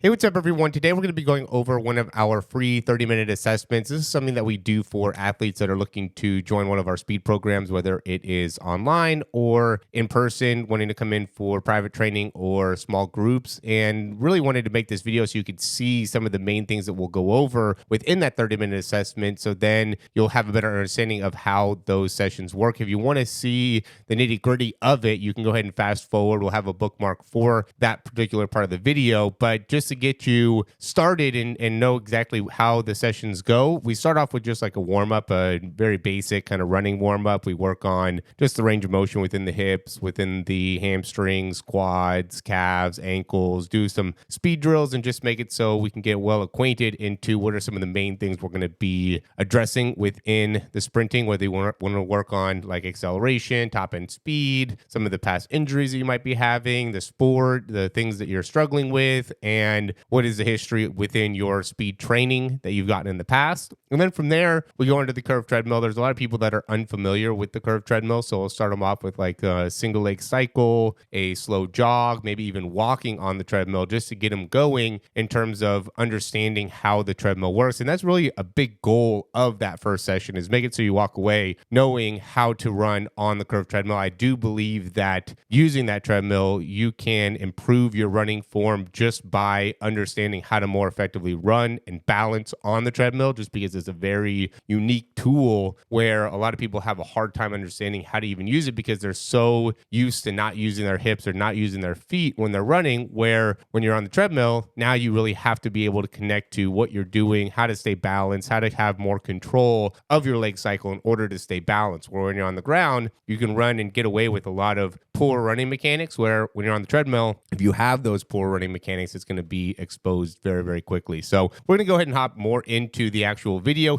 Hey, what's up, everyone? Today we're going to be going over one of our free 30-minute assessments. This is something that we do for athletes that are looking to join one of our speed programs, whether it is online or in person, wanting to come in for private training or small groups, and really wanted to make this video so you could see some of the main things that we'll go over within that 30-minute assessment, so then you'll have a better understanding of how those sessions work. If you want to see the nitty-gritty of it, you can go ahead and fast forward. We'll have a bookmark for that particular part of the video, but just to get you started and know exactly how the sessions go, we start off with just like a warm-up, a very basic kind of running warm-up. We work on just the range of motion within the hips, within the hamstrings, quads, calves, ankles, do some speed drills, and just make it so we can get well acquainted into what are some of the main things we're going to be addressing within the sprinting, whether you want to work on like acceleration, top end speed, some of the past injuries that you might be having, the sport, the things that you're struggling with, and what is the history within your speed training that you've gotten in the past. And then from there, we go into the curved treadmill. There's a lot of people that are unfamiliar with the curved treadmill, so we'll start them off with like a single leg cycle, a slow jog, maybe even walking on the treadmill just to get them going in terms of understanding how the treadmill works. And that's really a big goal of that first session, is make it so you walk away knowing how to run on the curved treadmill. I do believe that using that treadmill, you can improve your running form just by understanding how to more effectively run and balance on the treadmill, just because it's a very unique tool where a lot of people have a hard time understanding how to even use it because they're so used to not using their hips or not using their feet when they're running, where when you're on the treadmill, now you really have to be able to connect to what you're doing, how to stay balanced, how to have more control of your leg cycle in order to stay balanced. Where when you're on the ground, you can run and get away with a lot of poor running mechanics, where when you're on the treadmill, if you have those poor running mechanics, it's going to be exposed very, very quickly. So we're going to go ahead and hop more into the actual video.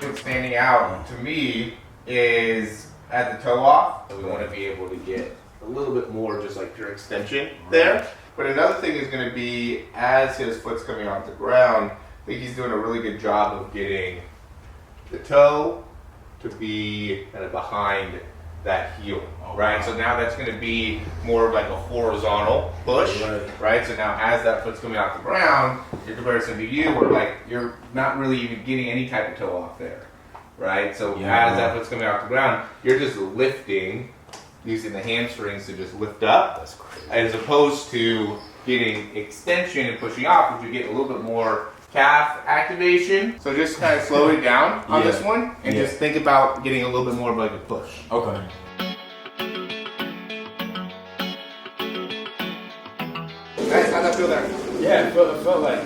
What's standing out to me is at the toe off. So we want to be able to get a little bit more just like pure extension there. But another thing is going to be as his foot's coming off the ground, I think he's doing a really good job of getting the toe to be kind of behind that heel, right? So now that's going to be more of like a horizontal push, right? So now as that foot's coming off the ground, in comparison to you, where like you're not really even getting any type of toe off there, right? So as that foot's coming off the ground, you're just lifting, using the hamstrings to just lift up. That's crazy. As opposed to getting extension and pushing off, which you get a little bit more calf activation. So just kind of slow it down on this one and just think about getting a little bit more of like a push. Okay. Nice, how'd that feel there? Yeah, it felt like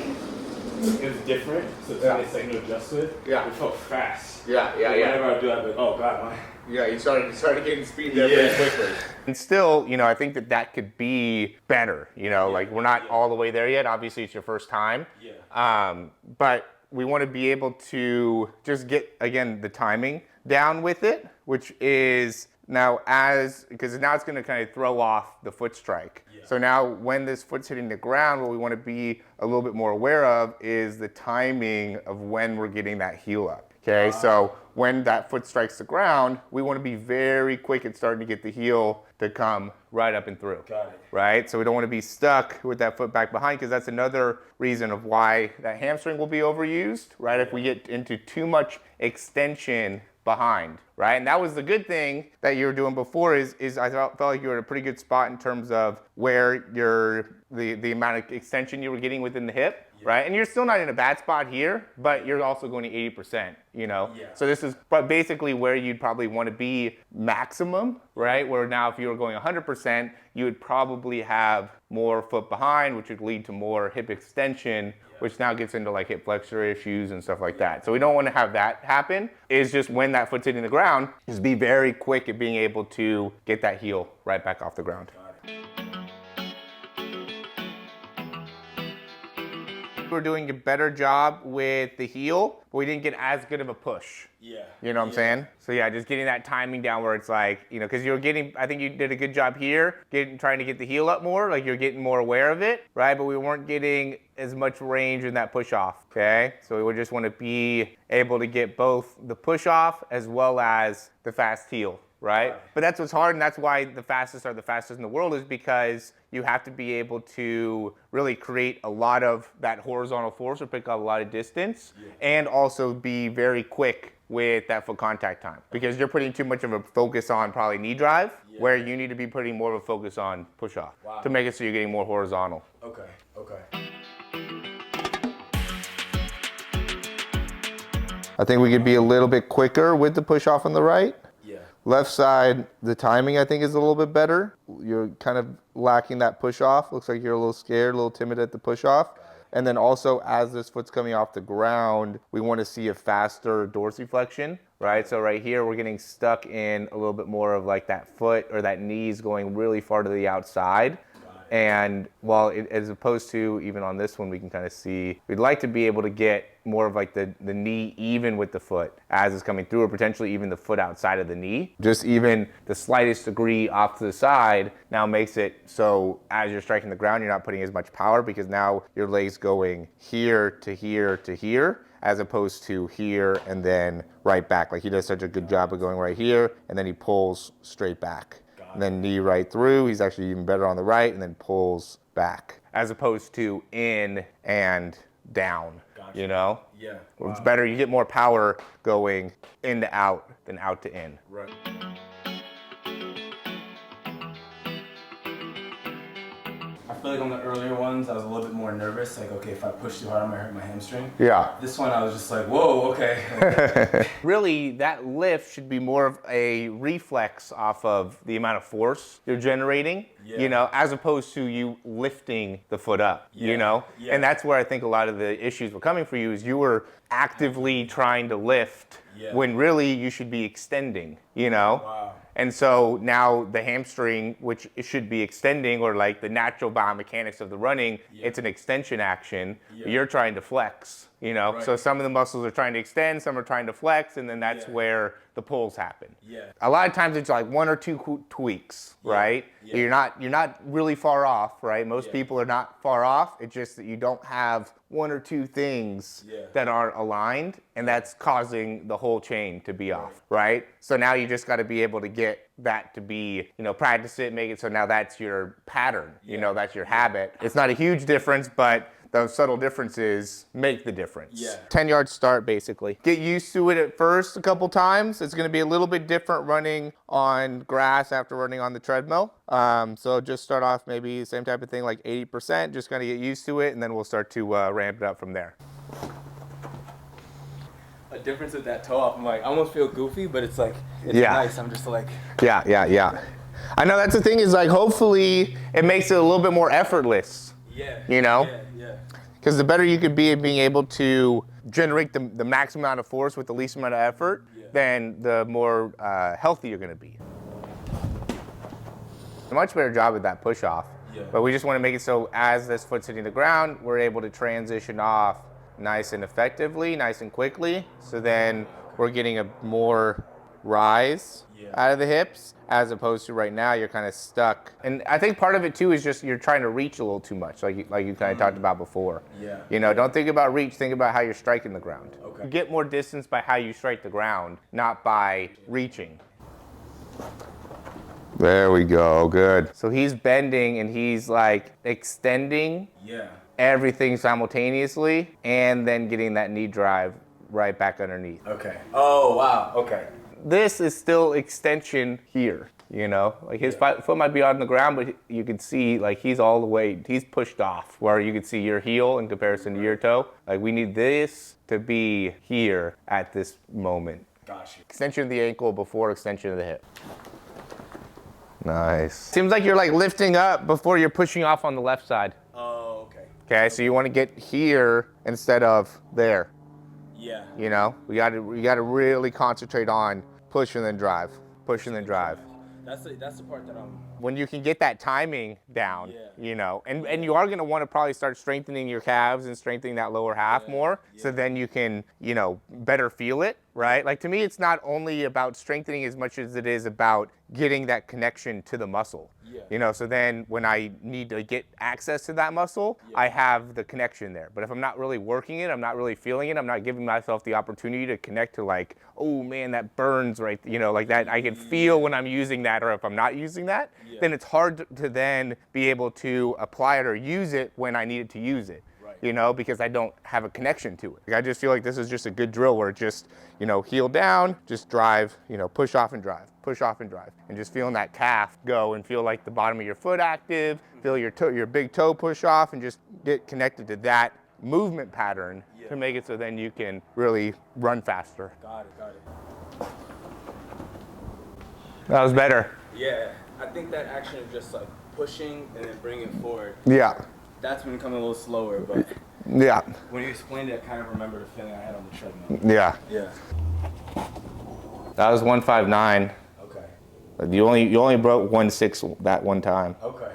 it was different. So it's like no adjust to it. Yeah. It felt fast. Yeah. Whenever I do, I'd be like, oh God, man. Yeah, you started getting speed there very quickly. And still, I think that could be better. Like we're not all the way there yet. Obviously, it's your first time. Yeah. But we want to be able to just get, again, the timing down with it, which is now because now it's going to kind of throw off the foot strike. Yeah. So now when this foot's hitting the ground, what we want to be a little bit more aware of is the timing of when we're getting that heel up. Okay, so when that foot strikes the ground, we want to be very quick at starting to get the heel to come right up and through. Got it. Right? So we don't want to be stuck with that foot back behind, because that's another reason of why that hamstring will be overused, right? If we get into too much extension behind, right? And that was the good thing that you were doing before is I felt like you were in a pretty good spot in terms of where the amount of extension you were getting within the hip. Right, and you're still not in a bad spot here, but you're also going to 80%, Yeah. So this is basically where you'd probably want to be maximum, right? Where now if you were going 100%, you would probably have more foot behind, which would lead to more hip extension, which now gets into like hip flexor issues and stuff like that. So we don't want to have that happen. It's just when that foot's hitting the ground, just be very quick at being able to get that heel right back off the ground. We're doing a better job with the heel, but we didn't get as good of a push. Yeah. You know what I'm saying? So yeah, just getting that timing down where it's like, because I think you did a good job here, trying to get the heel up more, like you're getting more aware of it, right? But we weren't getting as much range in that push off, okay? So we would just want to be able to get both the push off as well as the fast heel right? But that's what's hard, and that's why the fastest are the fastest in the world, is because you have to be able to really create a lot of that horizontal force or pick up a lot of distance, and also be very quick with that foot contact time, because you're putting too much of a focus on probably knee drive, where you need to be putting more of a focus on push off to make it so you're getting more horizontal. Okay, okay. I think we could be a little bit quicker with the push off on the right. Yeah. Left side, the timing I think is a little bit better. You're kind of lacking that push off. Looks like you're a little scared, a little timid at the push off. And then also, as this foot's coming off the ground, we want to see a faster dorsiflexion, right? So right here, we're getting stuck in a little bit more of like that foot or that knee's going really far to the outside. And while as opposed to even on this one, we can kind of see, we'd like to be able to get more of like the knee even with the foot as it's coming through, or potentially even the foot outside of the knee. Just even the slightest degree off to the side now makes it so as you're striking the ground, you're not putting as much power, because now your leg's going here to here to here, as opposed to here and then right back. Like he does such a good job of going right here, and then he pulls straight back. And then knee right through. He's actually even better on the right, and then pulls back, as opposed to in and down. Gotcha. You know? Yeah. It's better. You get more power going in to out than out to in. Right. I feel like on the earlier ones, I was a little bit more nervous. Like, okay, if I push too hard, I'm gonna hurt my hamstring. Yeah. This one, I was just like, whoa, okay. Really, that lift should be more of a reflex off of the amount of force you're generating, you know, as opposed to you lifting the foot up, you know? And that's where I think a lot of the issues were coming for you, is you were actively trying to lift when really you should be extending, you know? Wow. And so now the hamstring, which it should be extending, or like the natural biomechanics of the running, it's an extension action. You're trying to flex, you know? Right. So some of the muscles are trying to extend, some are trying to flex, and then that's where the pulls happen. A lot of times it's like one or two tweaks, right? You're not really far off, right? Most people are not far off. It's just that you don't have one or two things that aren't aligned, and that's causing the whole chain to be off, right? So now you just got to be able to get that to be, you know, practice it, make it so now that's your pattern, you know, that's your habit. It's not a huge difference, but those subtle differences make the difference. 10-yard start, basically. Get used to it at first a couple times. It's going to be a little bit different running on grass after running on the treadmill. So just start off maybe same type of thing, like 80%, just kind of get used to it, and then we'll start to ramp it up from there. A difference with that toe off, I'm like, I almost feel goofy, but it's like, it's nice. I'm just like. Yeah. I know that's the thing, is like, hopefully it makes it a little bit more effortless. You know? Because the better you could be at being able to generate the maximum amount of force with the least amount of effort, then the more healthy you're going to be. A much better job with that push off. But we just want to make it so as this foot's hitting the ground, we're able to transition off nice and effectively, nice and quickly. So then we're getting a more rise out of the hips, as opposed to right now you're kind of stuck. And I think part of it too is just you're trying to reach a little too much, like you kind of talked about before. You know, don't think about reach, think about how you're striking the ground. You get more distance by how you strike the ground, not by reaching. There we go, good. So he's bending and he's like extending everything simultaneously, and then getting that knee drive right back underneath. Okay. Oh, wow. Okay. This is still extension here, you know? Like his foot might be on the ground, but you can see like he's all the way, he's pushed off, where you can see your heel in comparison to your toe. Like we need this to be here at this moment. Gotcha. Extension of the ankle before extension of the hip. Nice. Seems like you're like lifting up before you're pushing off on the left side. Oh, okay. Okay, so you want to get here instead of there. You know, we got to really concentrate on push and then drive, push and then drive. That's the part that I'm. When you can get that timing down, you know, and you are going to want to probably start strengthening your calves and strengthening that lower half more, so then you can, you know, better feel it, right? Like to me, it's not only about strengthening as much as it is about getting that connection to the muscle. Yeah. You know, so then when I need to get access to that muscle, I have the connection there. But if I'm not really working it, I'm not really feeling it, I'm not giving myself the opportunity to connect to like, oh man, that burns right, you know, like that I can feel when I'm using that, or if I'm not using that, then it's hard to then be able to apply it or use it when I needed to use it. You know, because I don't have a connection to it. Like, I just feel like this is just a good drill where it just, you know, heel down, just drive, you know, push off and drive, push off and drive. And just feeling that calf go and feel like the bottom of your foot active, feel your big toe push off, and just get connected to that movement pattern to make it so then you can really run faster. Got it. That was better. Yeah, I think that action of just like pushing and then bringing it forward. Yeah. That's when coming a little slower, but Yeah. when you explained it, I kind of remember the feeling I had on the treadmill. Yeah. Yeah. That was 159. Okay. You only broke 1.6 that one time. Okay.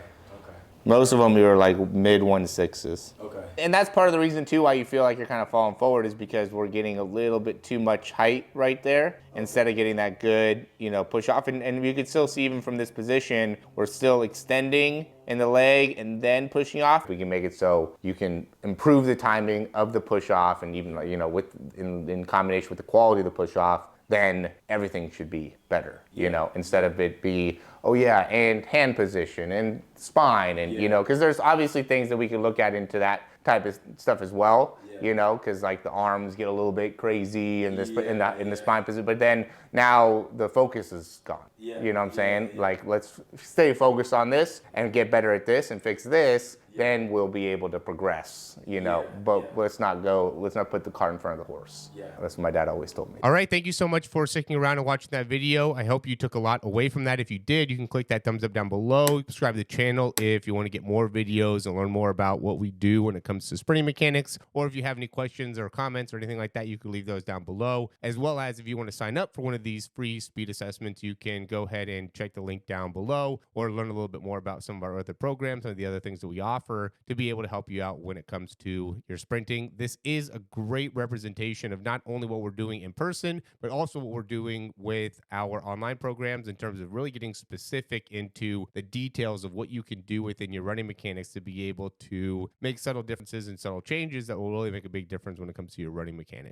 Most of them you were like mid 1.6s. Okay. And that's part of the reason too why you feel like you're kind of falling forward, is because we're getting a little bit too much height right there instead of getting that good, you know, push off. And you could still see even from this position, we're still extending in the leg and then pushing off. We can make it so you can improve the timing of the push off, and even, you know, in combination with the quality of the push off, then everything should be better, you know, instead of it be, oh yeah, and hand position and spine, and you know, because there's obviously things that we can look at into that type of stuff as well, you know, because like the arms get a little bit crazy in this in the spine position, but then now the focus is gone. You know what I'm saying? Like, let's stay focused on this and get better at this and fix this, then we'll be able to progress, you know. But let's not put the cart in front of the horse. That's what my dad always told me. All right, thank you so much for sticking around and watching that video. I hope you took a lot away from that. If you did, you can click that thumbs up down below. Subscribe to the channel if you want to get more videos and learn more about what we do when it comes to sprinting mechanics. Or if you have any questions or comments or anything like that, you can leave those down below. As well as if you want to sign up for one of these free speed assessments, you can go ahead and check the link down below, or learn a little bit more about some of our other programs and the other things that we offer to be able to help you out when it comes to your sprinting. This is a great representation of not only what we're doing in person, but also what we're doing with our online programs in terms of really getting specific into the details of what you can do within your running mechanics to be able to make subtle differences and subtle changes that will really make a big difference when it comes to your running mechanics.